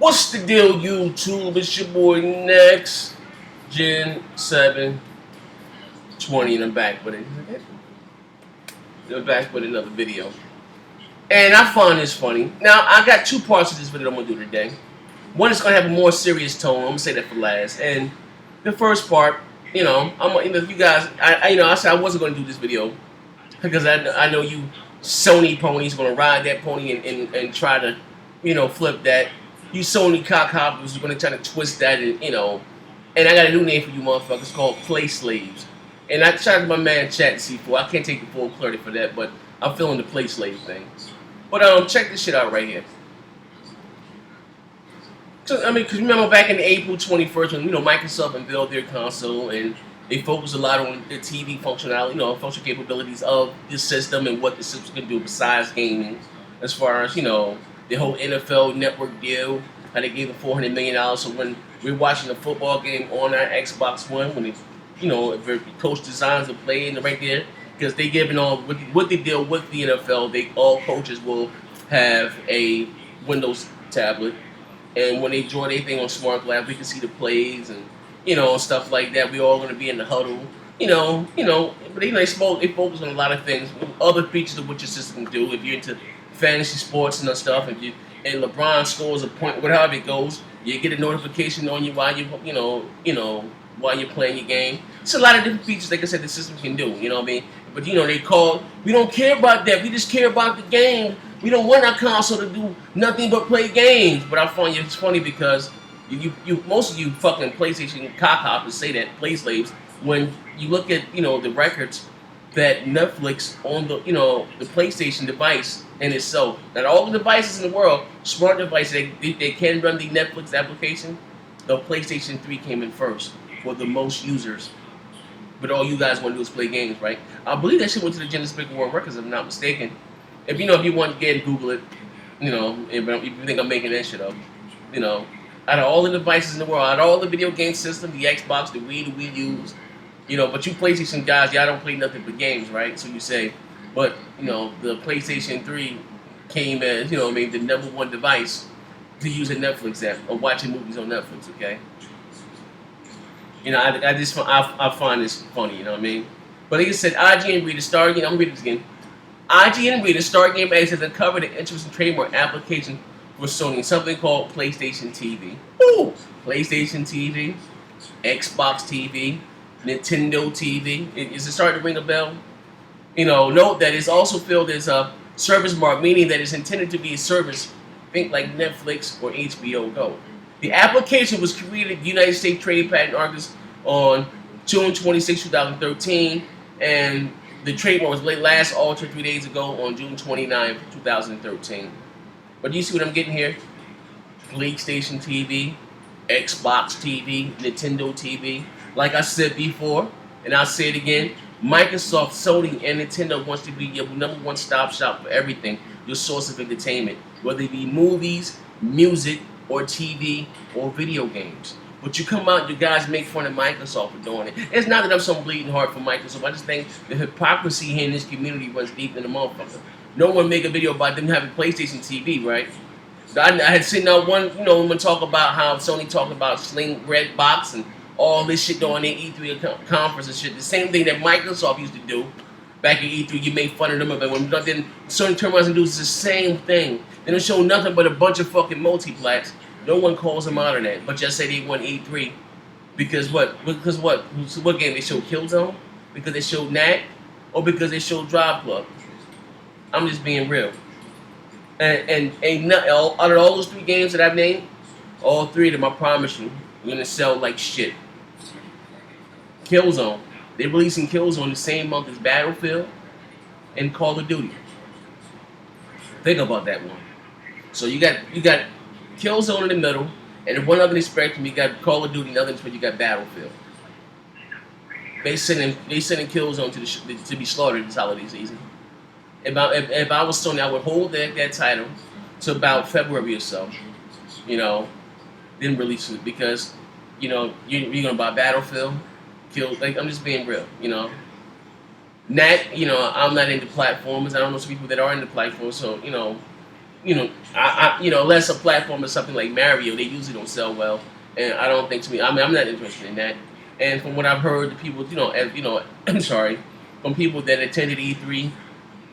What's the deal, YouTube? It's your boy Next Gen 720, and I'm back with it. I'm back with another video. And I find this funny. Now, I got two parts of this video I'm going to do today. One is going to have a more serious tone. I'm going to say that for last. And the first part, if you guys, I said I wasn't going to do this video because I know you Sony ponies going to ride that pony and try to, flip that. You Sony cock hoppers are going to try to twist that and I got a new name for you motherfuckers called Play Slaves. And I tried to my man Chat C4. I can't take the full credit for that, but I'm feeling the Play Slave thing. But check this shit out right here. So, because remember back in April 21st when Microsoft unveiled their console and they focused a lot on the TV functionality, functional capabilities of the system and what the system can do besides gaming, as far as the whole NFL Network deal, how they gave them $400 million. So when we're watching a football game on our Xbox One, when the coach designs the play and right there, because they giving all what they deal with the NFL, all coaches will have a Windows tablet, and when they draw anything on smart glass, we can see the plays and stuff like that. We're all going to be in the huddle, but they focus on a lot of things, other features of what your system can do. If you're into fantasy sports and stuff, and LeBron scores a point, whatever it goes, you get a notification on you while while you're playing your game. It's a lot of different features, like I said, the system can do. You know what I mean? But we don't care about that. We just care about the game. We don't want our console to do nothing but play games. But I find it's funny because most of you fucking PlayStation cock hoppers say that, Play Slaves, when you look at the records that Netflix on the PlayStation device in itself, that all the devices in the world, smart devices, they can run the Netflix application. The PlayStation 3 came in first for the most users. But all you guys want to do is play games, right? I believe that shit went to the Guinness Book of World Records, if I'm not mistaken. If you want to get and Google it, if you think I'm making that shit up, out of all the devices in the world, out of all the video game systems, the Xbox, the Wii, the Wii U's, but you PlayStation guys, y'all don't play nothing but games, right? So you say, but the PlayStation 3 came as the number one device to use a Netflix app or watching movies on Netflix, okay? I find this funny, you know what I mean? But like I said, IGN reader Stargame, I'm reading this again. IGN reader Stargame X has uncovered an interesting trademark application for Sony, something called PlayStation TV. Ooh! PlayStation TV, Xbox TV, Nintendo TV. Is it starting to ring a bell? Note that it's also filled as a service mark, meaning that it's intended to be a service, think like Netflix or HBO Go. The application was created at the United States Trade Patent Office on June 26, 2013, and the trademark was last altered 3 days ago on June 29, 2013. But you see what I'm getting here? PlayStation TV, Xbox TV, Nintendo TV. Like I said before, and I'll say it again, Microsoft, Sony, and Nintendo wants to be your number one stop shop for everything, your source of entertainment, whether it be movies, music, or TV, or video games. But you come out, you guys make fun of Microsoft for doing it. It's not that I'm so bleeding hard for Microsoft. I just think the hypocrisy here in this community runs deep in the motherfucker. No one make a video about them having PlayStation TV, right? I had seen that one, woman talk about how Sony talked about Sling Red Box and all this shit during their E3 conference and shit. The same thing that Microsoft used to do back in E3. You made fun of them, but when then Sony turned around and do the same thing. They don't show nothing but a bunch of fucking multiplats. No one calls them out on that, but just say they won E3 because what? Because what? What game they showed? Killzone? Because they showed Knack, or because they showed Drive Club? I'm just being real. And out of all those three games that I've named, all three of them, I promise you, are gonna sell like shit. Killzone. They're releasing Killzone the same month as Battlefield and Call of Duty. Think about that one. So you got Killzone in the middle, and in one other spectrum you got Call of Duty, and the other spectrum you got Battlefield. They sending Killzone to be slaughtered this holiday season. If I was Sony, I would hold that title to about February or so. Then release it because you're gonna buy Battlefield, I'm just being real. I'm not into platformers. I don't know some people that are into platforms, so unless a platform is something like Mario, they usually don't sell well, and I don't think to me. I mean, I'm not interested in that. And from what I've heard, the people, I'm sorry, from people that attended E3,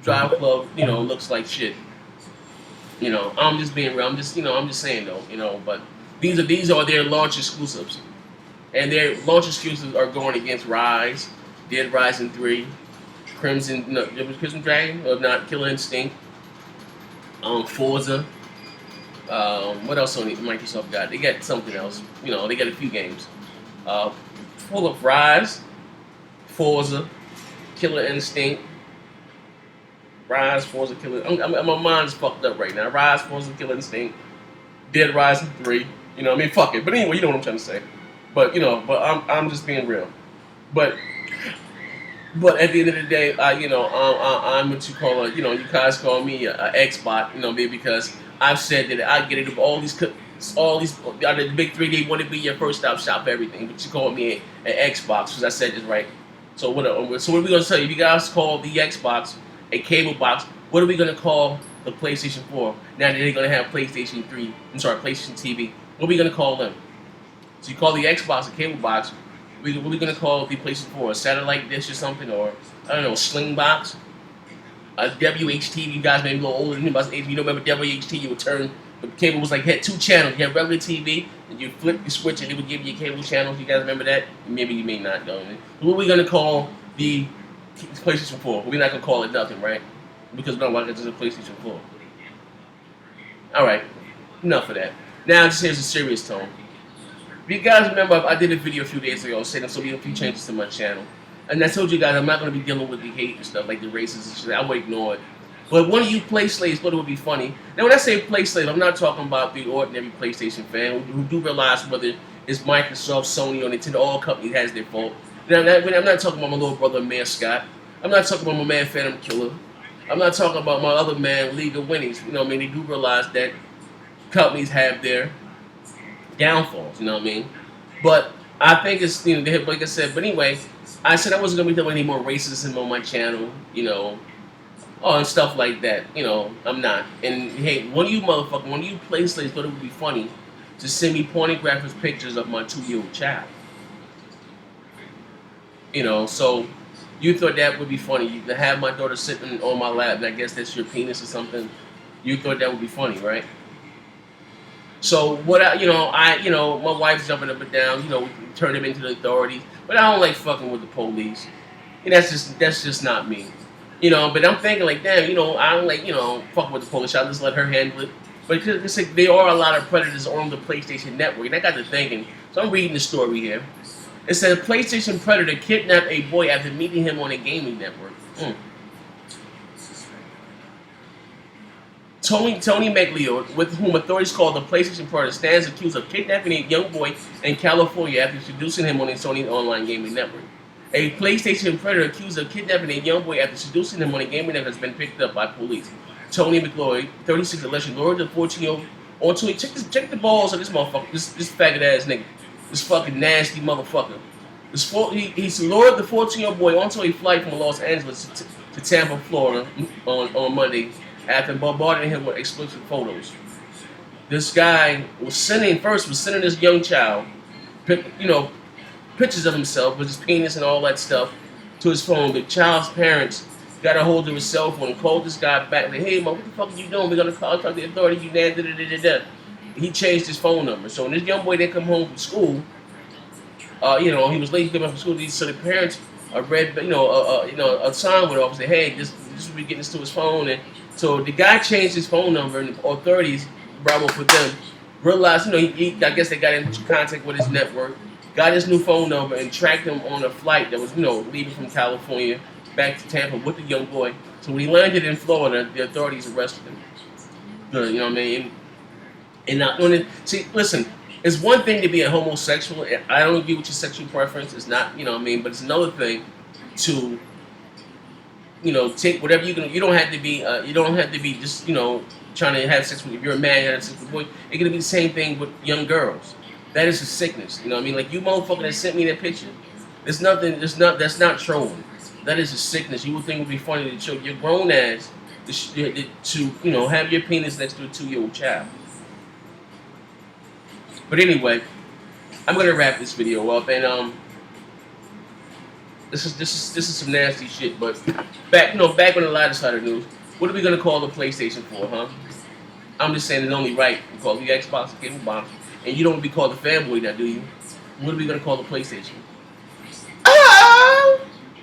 Drive Club, looks like shit. I'm just being real. I'm just saying though, But these are their launch exclusives, and their launch exclusives are going against Rise, Dead Rising 3, Crimson, no, it was Crimson Dragon, or not Killer Instinct, Forza. What else Sony Microsoft got? They got something else. They got a few games. Uh, Full of Rise, Forza, Killer Instinct, Rise, Forza, Killer. My mind's fucked up right now. Rise, Forza, Killer Instinct, Dead Rising 3. Fuck it. But anyway, you know what I'm trying to say. But I'm just being real. But at the end of the day, I'm what you call you guys call me a Xbot, maybe because I've said that I get it all these out of the big three, they want to be your first stop shop for everything. But you call me an Xbox because I said this right. So what are we gonna tell you? If you guys call the Xbox a cable box, what are we gonna call the PlayStation 4? Now that they're gonna have PlayStation TV. What are we gonna call them? So you call the Xbox a cable box. What are we gonna call the PlayStation 4? A satellite dish or something, or I don't know, a sling box, a WHT. You guys may be a little older than me, but if you don't remember WHT, you would turn the cable was like had two channels. You had regular TV, and you flip the switch, and it would give you cable channels. You guys remember that? Maybe you may not know. What are we gonna call the PlayStation 4? We're not gonna call it nothing, right? Because no, why? It's a PlayStation 4. All right, enough of that. Now just here's a serious tone. If you guys remember, I did a video a few days ago saying there's going to be a few changes to my channel. And I told you guys I'm not going to be dealing with the hate and stuff, like the races and shit. I would ignore it. But one of you play slaves thought it would be funny. Now, when I say play slave, I'm not talking about the ordinary PlayStation fan who do realize whether it's Microsoft, Sony, or Nintendo, all companies has their fault. Now, I'm not talking about my little brother, Mayor Scott. I'm not talking about my man, Phantom Killer. I'm not talking about my other man, League of Winnies. They do realize that companies have their downfalls, But I think it's, like I said, but anyway, I said I wasn't going to be doing any more racism on my channel, and stuff like that, I'm not. And hey, one of you play slaves thought it would be funny to send me pornographic pictures of my 2-year-old child. So you thought that would be funny to have my daughter sitting on my lap, and I guess that's your penis or something. You thought that would be funny, right? So what my wife's jumping up and down. We turn them into the authorities, but I don't like fucking with the police. And that's just not me. But I'm thinking like, damn, I don't like fucking with the police. I'll just let her handle it. But it's like there are a lot of predators on the PlayStation Network, and I got to thinking. So I'm reading the story here. It says a PlayStation predator kidnapped a boy after meeting him on a gaming network. Tony McLeod, with whom authorities call the PlayStation predator, stands accused of kidnapping a young boy in California after seducing him on a Sony online gaming network. A PlayStation predator accused of kidnapping a young boy after seducing him on a gaming network has been picked up by police. Tony McLeod, 36, allegedly lured the 14-year-old onto a check the balls of this motherfucker, this faggot ass nigga, this fucking nasty motherfucker. He lured the 14-year-old boy onto a flight from Los Angeles to Tampa, Florida, on Monday, after bombarding him with explicit photos. This guy was sending this young child, pictures of himself with his penis and all that stuff to his phone. The child's parents got a hold of his cell phone and called this guy back and said, hey, man, what the fuck are you doing? We're going to talk to the authority, you da. He changed his phone number. So when this young boy didn't come home from school, he was late to come home from school, so the parents read, a sign went off and said, hey, this will be getting this to his phone. And so the guy changed his phone number, and the authorities, bravo for them, realized, I guess they got into contact with his network, got his new phone number, and tracked him on a flight that was, leaving from California back to Tampa with the young boy. So when he landed in Florida, the authorities arrested him. Good, And not see, listen, it's one thing to be a homosexual. I don't agree with your sexual preference. It's not, but it's another thing to, take whatever you can. You don't have to be just, trying to have sex with. If you're a man, you have sex with a boy. It's gonna be the same thing with young girls. That is a sickness. Like you motherfucker that sent me that picture. It's nothing. That's not trolling. That is a sickness. You would think it would be funny to show your grown ass to have your penis next to a 2-year-old child. But anyway, I'm gonna wrap this video up, and this is some nasty shit. But back on the lighter side of the news, what are we gonna call the PlayStation for, huh? I'm just saying it's only right. We call the Xbox a cable box, and you don't want to be called a fanboy now, do you? What are we gonna call the PlayStation?